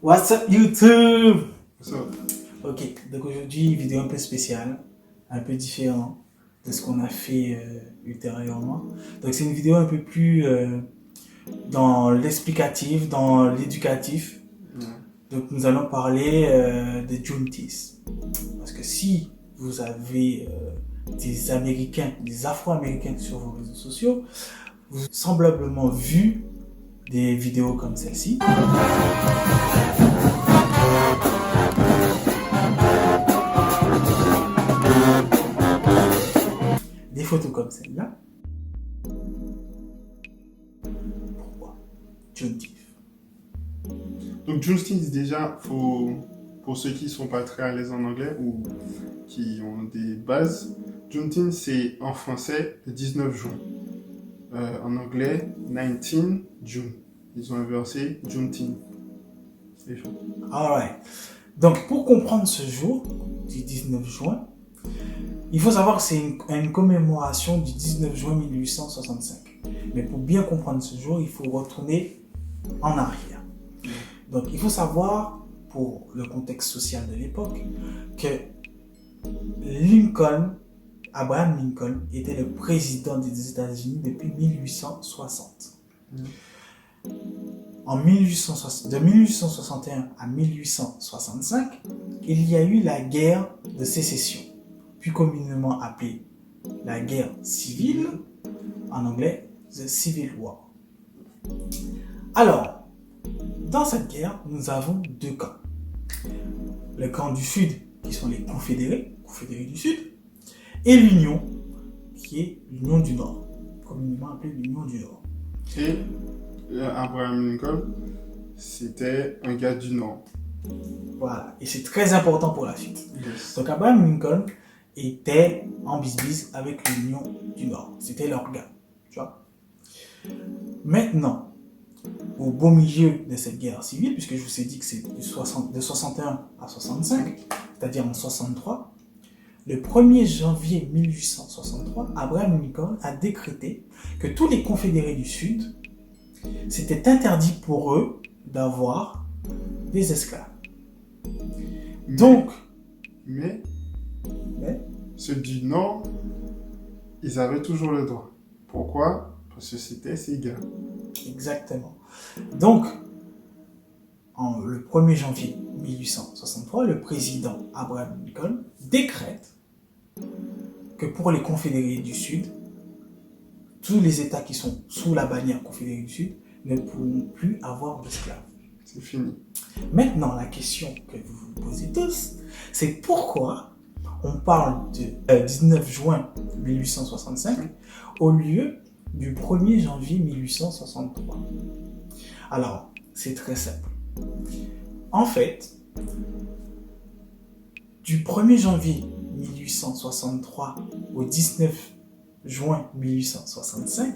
What's up YouTube? So, Ok, donc aujourd'hui, vidéo un peu spéciale, un peu différent de ce qu'on a fait ultérieurement. Donc c'est une vidéo un peu plus dans l'explicatif, dans l'éducatif. Donc nous allons parler de Juneteenth. Parce que si vous avez des Américains, des Afro-Américains sur vos réseaux sociaux, vous avez semblablement vu des vidéos comme celle-ci. Des photos comme celle-là. Pourquoi Juneteenth. donc Juneteenth déjà, pour ceux qui ne sont pas très à l'aise en anglais ou qui ont des bases, Juneteenth c'est en français le 19 juin. En anglais, 19 June. Ils ont inversé Juneteenth. C'est chaud. Alright. Donc pour comprendre ce jour du 19 juin, il faut savoir que c'est une commémoration du 19 juin 1865. Mais pour bien comprendre ce jour, il faut retourner en arrière. Donc il faut savoir, pour le contexte social de l'époque, que Abraham Lincoln était le président des États-Unis depuis 1860. De 1861 à 1865, il y a eu la guerre de sécession, plus communément appelée la guerre civile, en anglais, the Civil War. Alors, dans cette guerre, nous avons deux camps. Le camp du Sud, qui sont les confédérés du Sud, et l'Union, qui est l'Union du Nord, communément appelée l'Union du Nord. Et Abraham Lincoln, c'était un gars du Nord. Voilà, et c'est très important pour la suite. Yes. Donc Abraham Lincoln était en bisbise avec l'Union du Nord. C'était leur gars, tu vois. Maintenant, au beau milieu de cette guerre civile, puisque je vous ai dit que c'est de 61 à 65, c'est-à-dire en 63, le 1er janvier 1863, Abraham Lincoln a décrété que tous les confédérés du Sud, c'était interdit pour eux d'avoir des esclaves. Donc, Mais ceux du Nord, ils avaient toujours le droit. Pourquoi? Parce que c'était ses gars. exactement. Donc, le 1er janvier 1863, le président Abraham Lincoln décrète que pour les confédérés du Sud, tous les États qui sont sous la bannière confédérée du Sud ne pourront plus avoir d'esclaves. C'est fini. Maintenant, la question que vous vous posez tous, c'est pourquoi on parle de 19 juin 1865 au lieu du 1er janvier 1863. Alors, c'est très simple. En fait, du 1er janvier 1863 au 19 juin 1865,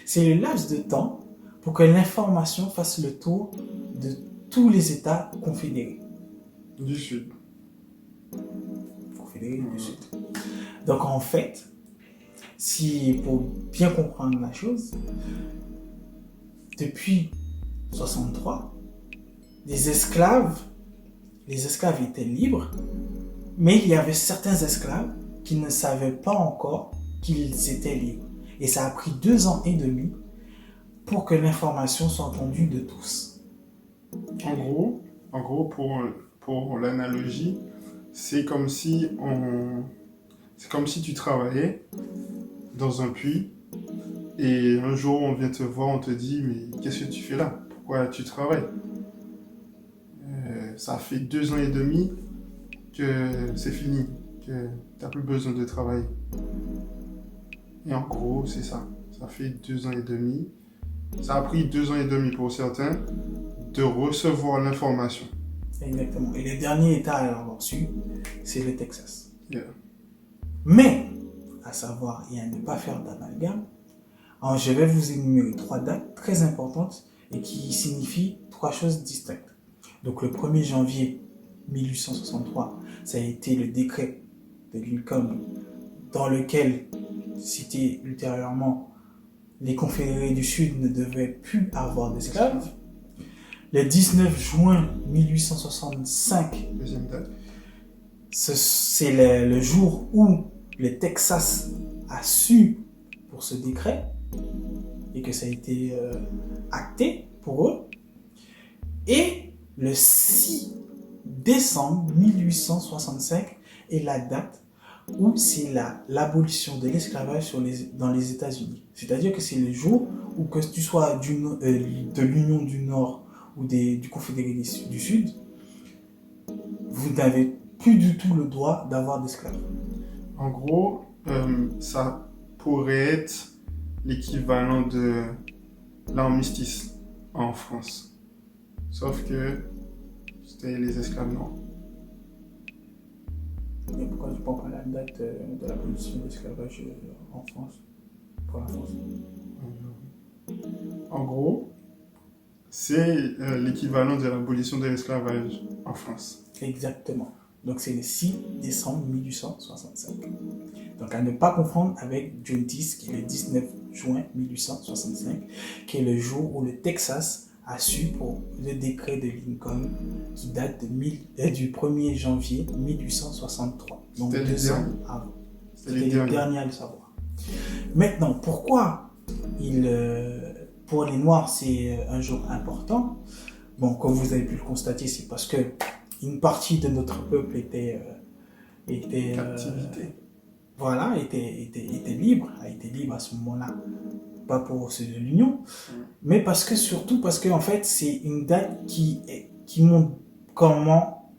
c'est le laps de temps pour que l'information fasse le tour de tous les États confédérés. Du Sud. Du Sud. Donc en fait, pour bien comprendre la chose, depuis 63, les esclaves étaient libres, mais il y avait certains esclaves qui ne savaient pas encore qu'ils étaient libres. Et ça a pris 2 ans et demi pour que l'information soit entendue de tous. En gros, pour l'analogie, c'est comme si tu travaillais dans un puits et un jour on vient te voir, on te dit mais qu'est-ce que tu fais là? Pourquoi tu travailles? Ça fait 2 ans et demi que c'est fini, que t'as plus besoin de travailler. Et en gros, c'est ça. Ça fait 2 ans et demi. Ça a pris 2 ans et demi pour certains de recevoir l'information. Exactement. Et le dernier État à l'avoir su, c'est le Texas. Yeah. Mais, à savoir, et à ne pas faire d'amalgame, je vais vous énumérer 3 dates très importantes et qui signifient 3 choses distinctes. Donc le 1er janvier 1863, ça a été le décret de Lincoln dans lequel, cité ultérieurement, les confédérés du Sud ne devaient plus avoir d'esclaves. le 19 juin 1865, Deuxième date. c'est le jour où le Texas a su pour ce décret et que ça a été acté pour eux. Et le 6 décembre 1865 est la date où c'est l'abolition de l'esclavage dans les États-Unis. C'est-à-dire que c'est le jour où, que tu sois de l'Union du Nord ou du Confédéré du Sud, vous n'avez plus du tout le droit d'avoir d'esclaves. En gros, ça pourrait être l'équivalent de l'armistice en France. Sauf que c'était les esclaves noirs. Et pourquoi je ne prends pas la date de l'abolition de l'esclavage en France, pour la France? En gros, c'est l'équivalent de l'abolition de l'esclavage en France. Exactement. Donc c'est le 6 décembre 1865. Donc à ne pas confondre avec Juneteenth, qui est le 19 juin 1865, qui est le jour où le Texas a su pour le décret de Lincoln qui date du 1er janvier 1863. Donc 2 ans avant. C'était le dernier à le savoir. Maintenant, pourquoi pour les Noirs c'est un jour important? Bon, comme vous avez pu le constater, c'est parce que une partie de notre peuple était captivité. Voilà, était libre, a été libre à ce moment-là. Pas pour ceux de l'Union, mais surtout parce que en fait, c'est une date qui montre comment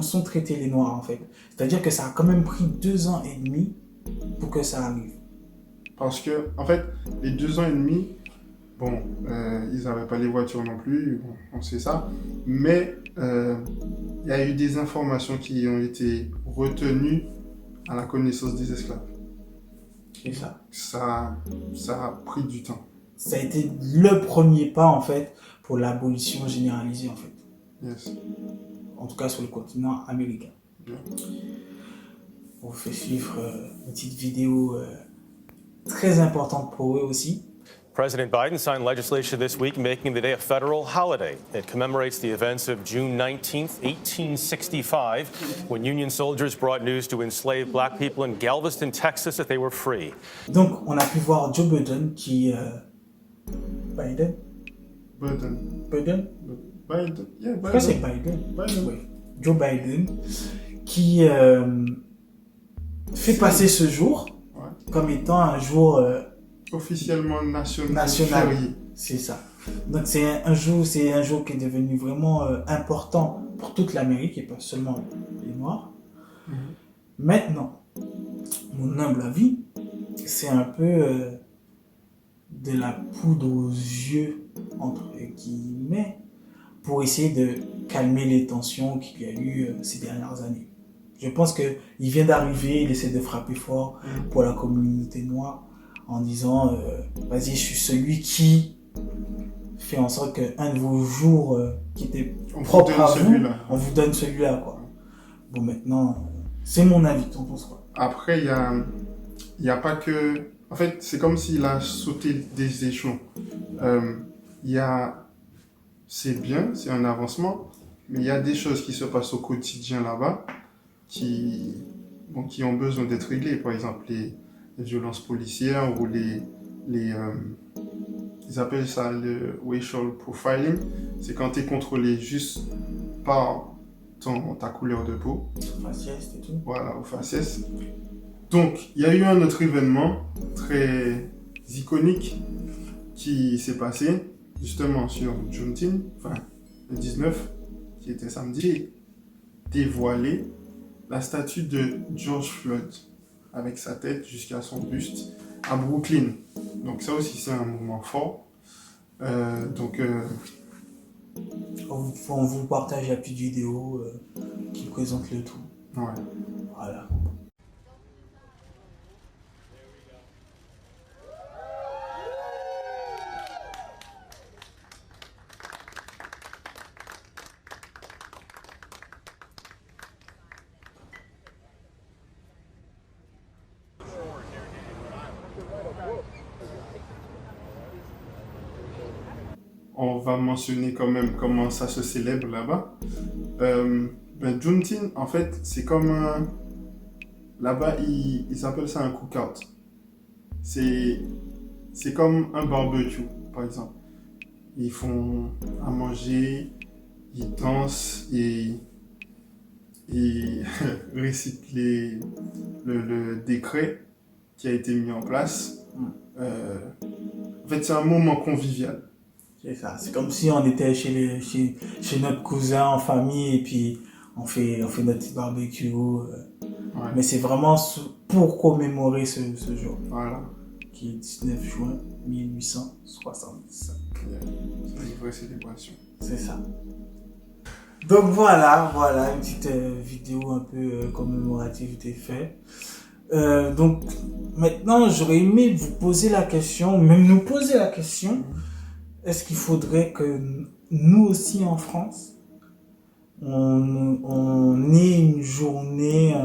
sont traités les Noirs en fait. C'est-à-dire que ça a quand même pris 2 ans et demi pour que ça arrive. Parce que, en fait, les 2 ans et demi, bon, ils n'avaient pas les voitures non plus, bon, on sait ça, mais il y a eu des informations qui ont été retenues à la connaissance des esclaves. C'est ça. Ça a pris du temps. Ça a été le premier pas en fait pour l'abolition généralisée en fait. Yes. En tout cas sur le continent américain. Bien. On vous fait suivre une petite vidéo très importante pour eux aussi. President Biden signed legislation this week making the day a federal holiday. It commemorates the events of June 19th, 1865, when Union soldiers brought news to enslaved black people in Galveston, Texas, that they were free. Donc, on a pu voir Joe Biden qui... Biden? Biden? Biden? Yeah, Biden. Pourquoi c'est Biden? Biden. Oui. Joe Biden qui fait passer ce jour comme étant un jour... officiellement national. C'est ça. Donc c'est un jour qui est devenu vraiment important pour toute l'Amérique et pas seulement les Noirs. Maintenant, mon humble avis, c'est un peu de la poudre aux yeux entre guillemets pour essayer de calmer les tensions qu'il y a eu ces dernières années. Je pense que il vient d'arriver, il essaie de frapper fort pour la communauté noire. En disant, vas-y, je suis celui qui fait en sorte qu'un de vos jours qui était propre à vous, on vous donne celui-là, quoi. Bon, maintenant, c'est mon avis, t'en penses quoi? Après, il y a pas que... En fait, c'est comme s'il a sauté des échelons. C'est bien, c'est un avancement, mais il y a des choses qui se passent au quotidien là-bas qui ont besoin d'être réglées. Par exemple, les violences policières ou ils appellent ça le racial profiling. C'est quand tu es contrôlé juste par ta couleur de peau. Faciès et tout. Voilà, au faciès. Donc, il y a eu un autre événement très iconique qui s'est passé justement sur Juneteenth, enfin le 19, qui était samedi, dévoilé la statue de George Floyd avec sa tête jusqu'à son buste à Brooklyn. Donc ça aussi c'est un moment fort. On vous partage la petite vidéo qui présente le tout. Ouais. Voilà. on va mentionner quand même comment ça se célèbre là-bas. Juneteenth, en fait, c'est comme un... Là-bas, ils appellent ça un cookout. C'est comme un barbecue, par exemple. Ils font à manger, ils dansent et récitent le décret qui a été mis en place. En fait, c'est un moment convivial. C'est ça. C'est comme si on était chez notre cousin en famille et puis on fait notre petit barbecue. Ouais. Mais c'est vraiment pour commémorer ce jour, Voilà. qui est 19 juin 1865. C'est une vraie célébration. C'est ça. Donc voilà, une petite vidéo un peu commémorative des faits. Donc maintenant, j'aurais aimé vous poser la question, même nous poser la question, est-ce qu'il faudrait que nous aussi en France, on ait une journée,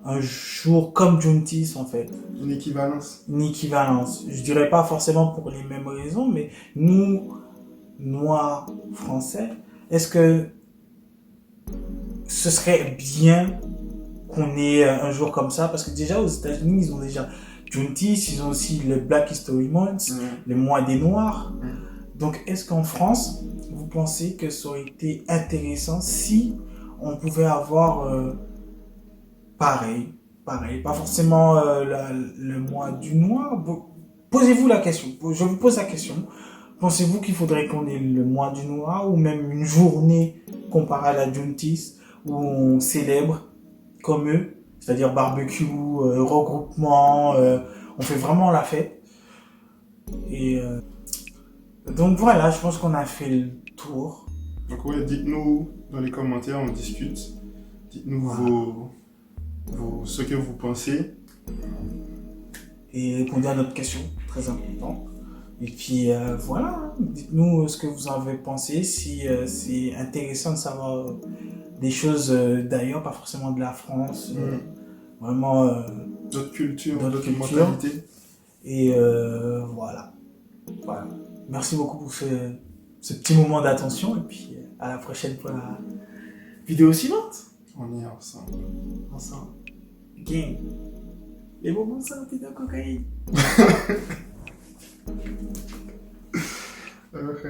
un jour comme Juneteenth en fait. Une équivalence. Une équivalence. Je dirais pas forcément pour les mêmes raisons, mais nous, Noirs français, est-ce que ce serait bien qu'on ait un jour comme ça? Parce que déjà aux États-Unis, ils ont déjà Juneteenth, ils ont aussi le Black History Month, le mois des Noirs. Donc est-ce qu'en France, vous pensez que ça aurait été intéressant si on pouvait avoir pareil, pas forcément le mois du noir. Posez-vous la question, je vous pose la question. Pensez-vous qu'il faudrait qu'on ait le mois du noir ou même une journée comparée à la Juneteenth où on célèbre comme eux, c'est-à-dire barbecue, regroupement, on fait vraiment la fête. Et donc voilà, je pense qu'on a fait le tour. Donc ouais, dites-nous dans les commentaires, on discute. Dites-nous ce que vous pensez. Et répondez à notre question, très important. Et puis voilà, dites-nous ce que vous en avez pensé, si c'est intéressant de savoir des choses d'ailleurs, pas forcément de la France, vraiment D'autres cultures, d'autres d'autres cultures. mentalités. Et voilà. Merci beaucoup pour ce petit moment d'attention et puis à la prochaine pour la vidéo suivante. On est ensemble. Ensemble. Gang. Les bonbons sortis de cocaïne. Okay.